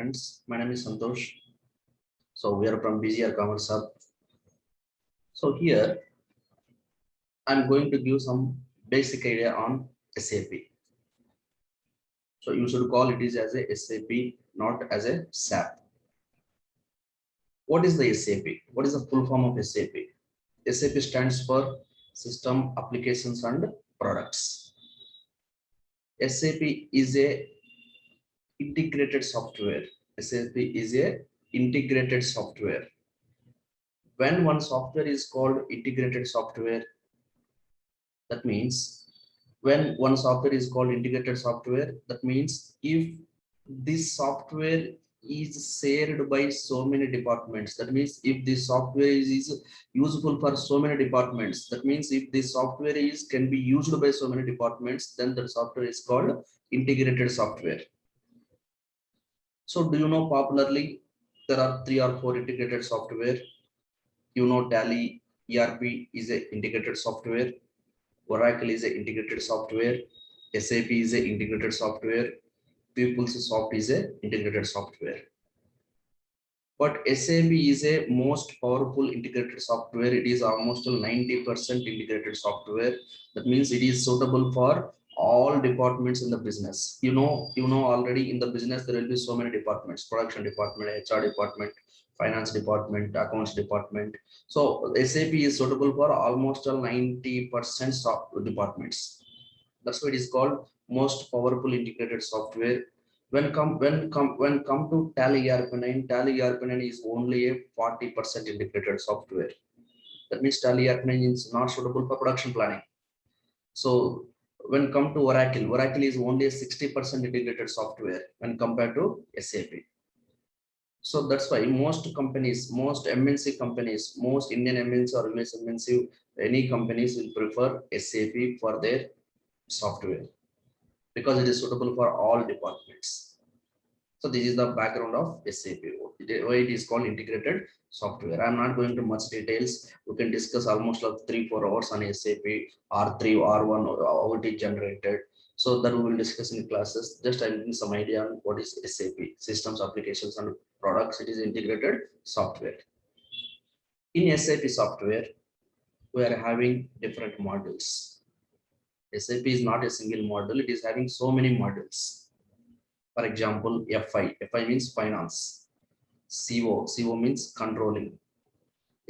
friends. My name is Santosh. So we are from BGR Commerce Hub. So here I'm going to give some basic idea on SAP. So you should call it is as a SAP, not as a SAP. What is the SAP? What is the full form of SAP? SAP stands for System, Applications and Products. SAP is a integrated software. SAP is a integrated software. When one software is called integrated software, that means when one software is called integrated software, that means if this software is shared by so many departments, that means if this software is useful for so many departments, that means if this software can be used by so many departments, then the software is called integrated software. So do you know popularly there are 3 or 4 integrated software? You know, Tally ERP is a integrated software, Oracle is a integrated software, SAP is a integrated software, PeoplesSoft is a integrated software. But SAP is a most powerful integrated software. It is almost 90% integrated software. That means it is suitable for all departments in the business. You know already in the business there will be so many departments: production department, HR department, finance department, accounts department. So SAP is suitable for almost 90% of departments. That's why it is called most powerful integrated software. When come to Tally ERP9, Tally ERP9 is only a 40% integrated software. That means Tally ERP9 is not suitable for production planning. So when come to Oracle, Oracle is only a 60% integrated software when compared to SAP. So that's why most companies, most MNC companies, most Indian MNC or US MNC, any companies will prefer SAP for their software because it is suitable for all departments. So this is the background of SAP. Why it is called integrated software. I'm not going to much details. We can discuss almost like 3-4 hours on SAP, R3, R1, or how it is generated. So that we will discuss in classes. Just I'm giving some idea on what is SAP, systems, applications, and products. It is integrated software. In SAP software, we are having different modules. SAP is not a single module. It is having so many modules. For example, FI means finance. CO means controlling.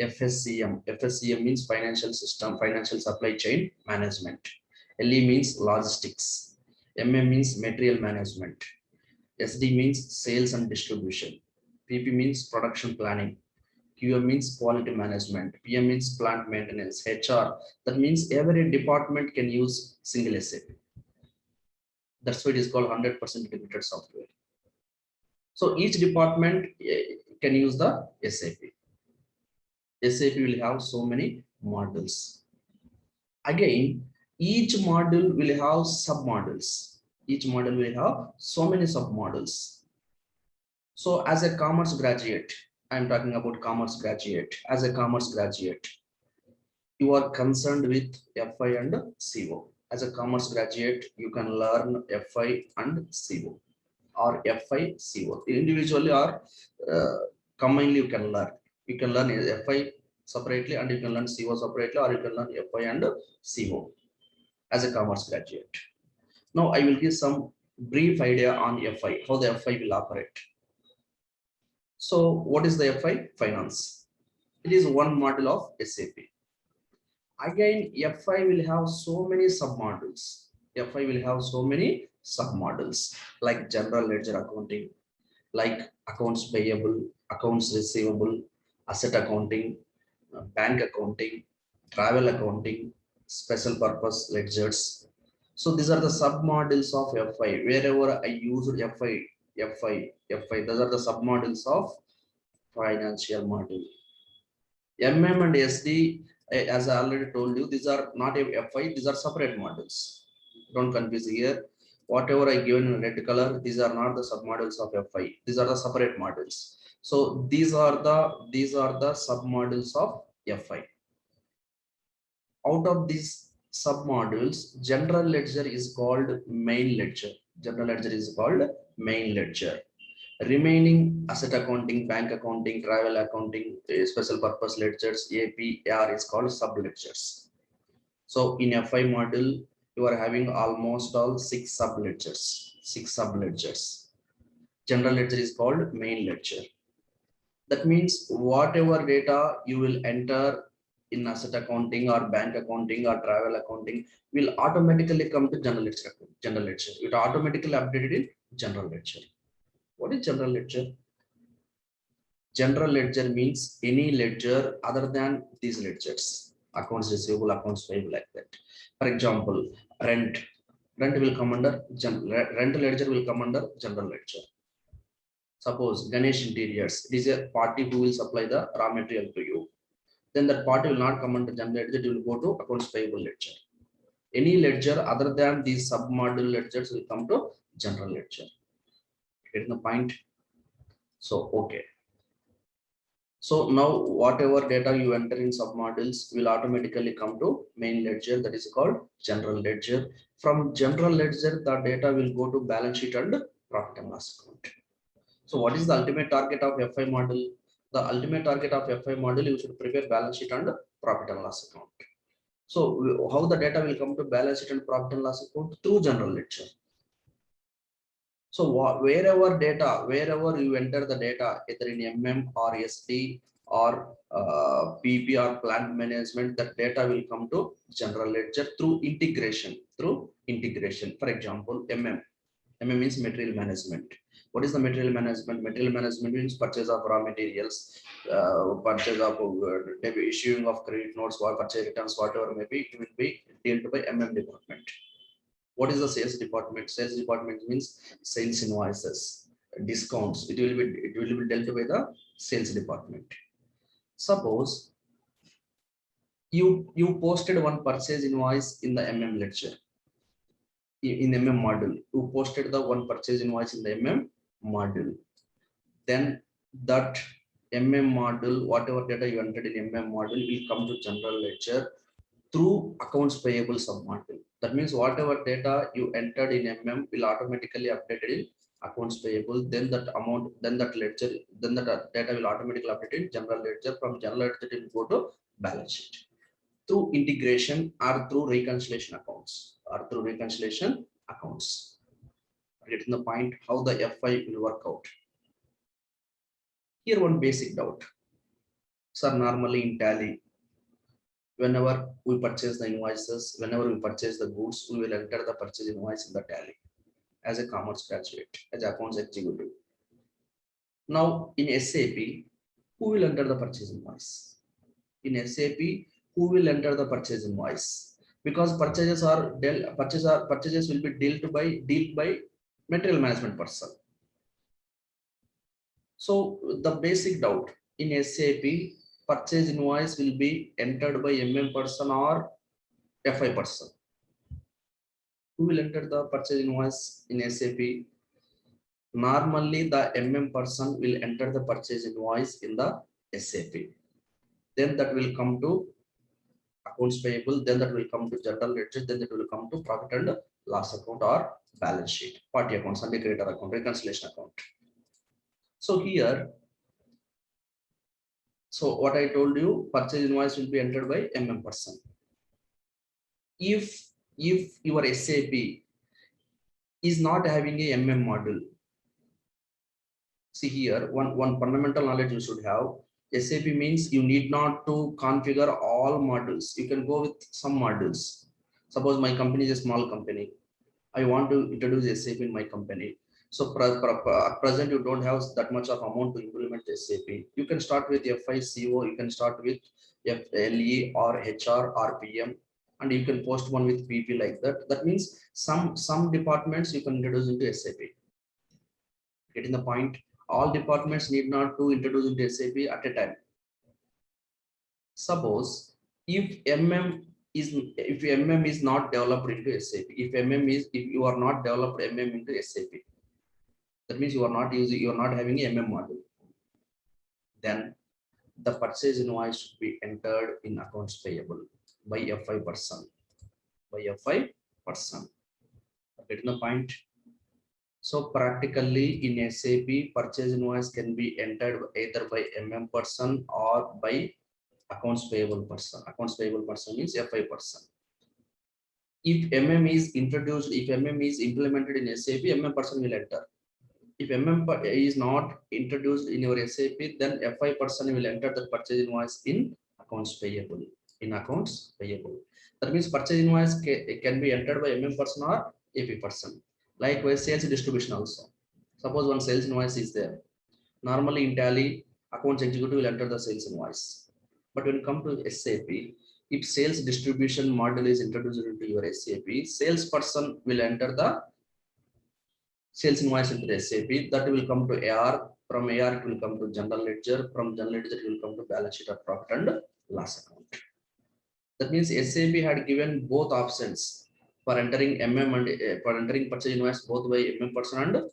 FSCM means financial system, financial supply chain management. LE means logistics. MM means material management. SD means sales and distribution. PP means production planning. QM means quality management. PM means plant maintenance. HR, that means every department can use single SAP. That's why it is called 100% integrated software. So each department can use the SAP. SAP will have so many modules. Again, each module will have sub-modules. Each module will have so many sub-modules. So as a commerce graduate, I'm talking about commerce graduate. As a commerce graduate, you are concerned with FI and CO. As a commerce graduate, you can learn FI and CO, or FI, CO. Individually or combinedly you can learn. You can learn FI separately and you can learn CO separately, or you can learn FI and CO as a commerce graduate. Now I will give some brief idea on FI, how the FI will operate. So what is the FI? Finance. It is one module of SAP. Again, FI will have so many sub-modules. FI will have so many sub-modules like general ledger accounting, like accounts payable, accounts receivable, asset accounting, bank accounting, travel accounting, special purpose ledgers. So these are the sub-modules of FI. Wherever I use FI, those are the sub-modules of financial module. MM and SD, as I already told you, these are not a FI, these are separate modules. Don't confuse here. Whatever I given in red color, these are not the submodules of FI. These are the separate modules. So these are the submodules of FI. Out of these submodules, general ledger is called main ledger. General ledger is called main ledger. Remaining asset accounting, bank accounting, travel accounting, special purpose ledgers, APR is called sub ledgers. So in FI module, you are having almost all 6 sub ledgers. 6 sub ledgers. General ledger is called main ledger. That means whatever data you will enter in asset accounting or bank accounting or travel accounting will automatically come to general ledger. General ledger. It automatically updated in general ledger. What is general ledger? General ledger means any ledger other than these ledgers. Accounts receivable, accounts payable, like that. For example, rent. Rent will come under rent ledger will come under general ledger. Suppose Ganesh Interiors, it is a party who will supply the raw material to you. Then that party will not come under general ledger, it will go to accounts payable ledger. Any ledger other than these sub-module ledgers will come to general ledger. Getting the point? So, okay. So now whatever data you enter in submodules will automatically come to main ledger, that is called general ledger. From general ledger, the data will go to balance sheet and profit and loss account. So what is the ultimate target of FI model? The ultimate target of FI model, you should prepare balance sheet and profit and loss account. So how the data will come to balance sheet and profit and loss account? Through general ledger. So wherever you enter the data, either in or SD or PP or plant management, that data will come to general ledger through integration. For example, MM means material management. What is the material management? Material management means purchase of raw materials, purchase of issuing of credit notes, or purchase returns, whatever may be, it will be dealt by department. What is the sales department? Sales department means sales invoices, discounts. It will be dealt by the sales department. Suppose you posted one purchase invoice in the ledger. In module, you posted the one purchase invoice in the module. Then that module, whatever data you entered in module will come to general ledger through accounts payable submodule. That means whatever data you entered in will automatically updated in accounts payable. Then that amount, then that ledger, then that data will automatically update in general ledger. From general ledger it will go to balance sheet through integration or through reconciliation accounts. Getting the point how the FI will work out. Here one basic doubt. Sir, normally in Tally, whenever we purchase the invoices, whenever we purchase the goods, we will enter the purchase invoice in the Tally as a commerce graduate, as accounts executive. Now in SAP, who will enter the purchase invoice? In SAP, who will enter the purchase invoice? Because purchases will be dealt by material management person. So the basic doubt in SAP, purchase invoice will be entered by person or FI person. Who will enter the purchase invoice in SAP? Normally the person will enter the purchase invoice in the SAP. Then that will come to accounts payable, then that will come to general ledger, then that will come to profit and loss account or balance sheet, party account, Sunday creditor account, reconciliation account. So here, so what I told you, purchase invoice will be entered by person. If your SAP is not having a module, see here, one fundamental knowledge you should have. SAP means you need not to configure all modules. You can go with some modules. Suppose my company is a small company. I want to introduce SAP in my company. So at present, you don't have that much of amount to implement SAP. You can start with FICO, you can start with FLE or HR or PM, and you can post one with PP like that. That means some departments you can introduce into SAP. Getting the point? All departments need not to introduce into SAP at a time. Suppose if MM is not developed into SAP, if you are not developed into SAP, that means you are not having a module. Then the purchase invoice should be entered in accounts payable by FI person. Getting the point? So practically in SAP, purchase invoice can be entered either by person or by accounts payable person. Accounts payable person means FI person. If is introduced, if is implemented in SAP, person will enter. If is not introduced in your SAP, then FI person will enter the purchase invoice in accounts payable. In accounts payable, that means purchase invoice can be entered by person or AP person. Likewise, sales distribution also. Suppose one sales invoice is there. Normally in Tally, accounts executive will enter the sales invoice. But when it comes to SAP, if sales distribution model is introduced into your SAP, salesperson will enter the sales invoice into the SAP. That will come to AR. From AR, it will come to general ledger. From general ledger, it will come to balance sheet or profit and loss account. That means SAP had given both options for entering and for entering purchase invoice both by person and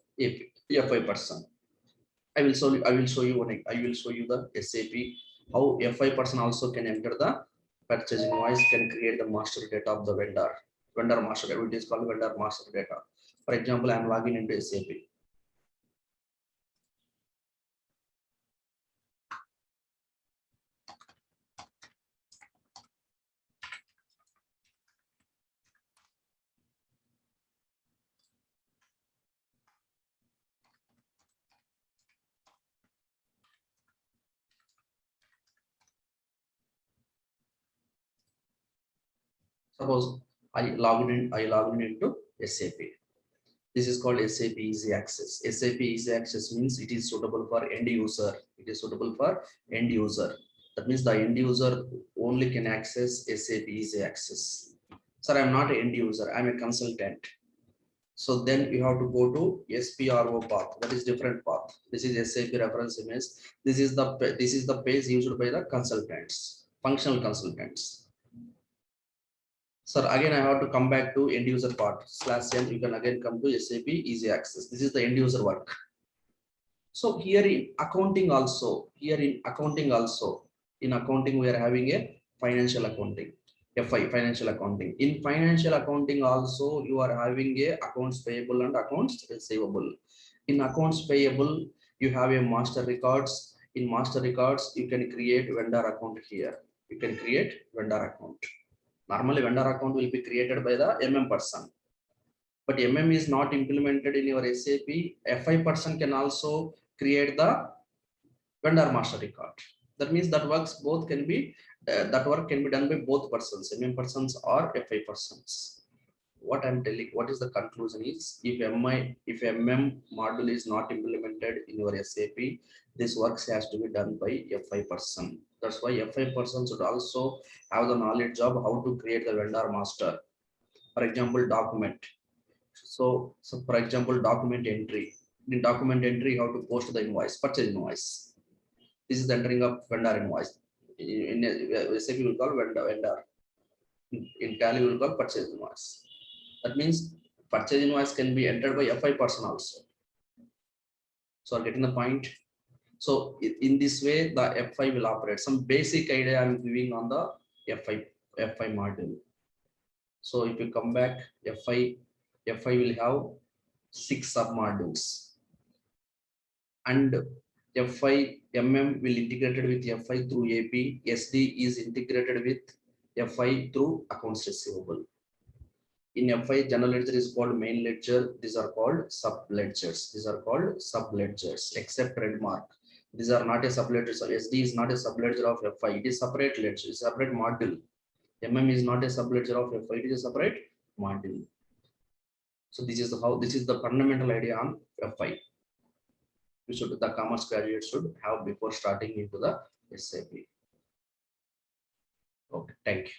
FI person. I will show you I will show you the SAP how FI person also can enter the purchase invoice, can create the master data of the vendor master data. It is called vendor master data. For example, I am logging into SAP. Suppose I logged in into SAP. This is called SAP Easy Access. SAP Easy Access means it is suitable for end user. It is suitable for end user. That means the end user only can access SAP Easy Access. Sir, I'm not an end user. I'm a consultant. So then you have to go to SPRO path. That is different path. This is SAP reference image. This is the page used by the consultants, functional consultants. Sir, again I have to come back to end user part /n. You can again come to SAP Easy Access. This is the end user work. So here in accounting also, in accounting we are having a financial accounting, FI, financial accounting. In financial accounting also you are having a accounts payable and accounts receivable. In accounts payable you have a master records. In master records you can create vendor account here. You can create vendor account. Normally vendor account will be created by the person. But is not implemented in your SAP. FI person can also create the vendor master record. That means that works both can be that work can be done by both persons, persons or FI persons. What I'm telling, what is the conclusion is, if module is not implemented in your SAP, this works has to be done by FI person. That's why FI person should also have the knowledge of how to create the vendor master. For example, document. So for example, document entry. In document entry, how to post the invoice, purchase invoice. This is the entering of vendor invoice. In SAP, we will call vendor. In Tally, we will call purchase invoice. That means purchase invoice can be entered by FI person also. So getting the point. So in this way, the FI will operate. Some basic idea I'm giving on the FI module. So if you come back, FI will have 6 submodules, and FI will integrated with FI through AP. SD is integrated with FI through accounts receivable. In FI, general ledger is called main ledger. These are called sub ledgers. Except trademark. These are not a sub ledger. So SD is not a sub ledger of FI. It is separate ledger, separate module. Is not a sub ledger of FI. It is a separate module. So this is the fundamental idea on FI. The commerce graduates should have before starting into the SAP. Okay, thank you.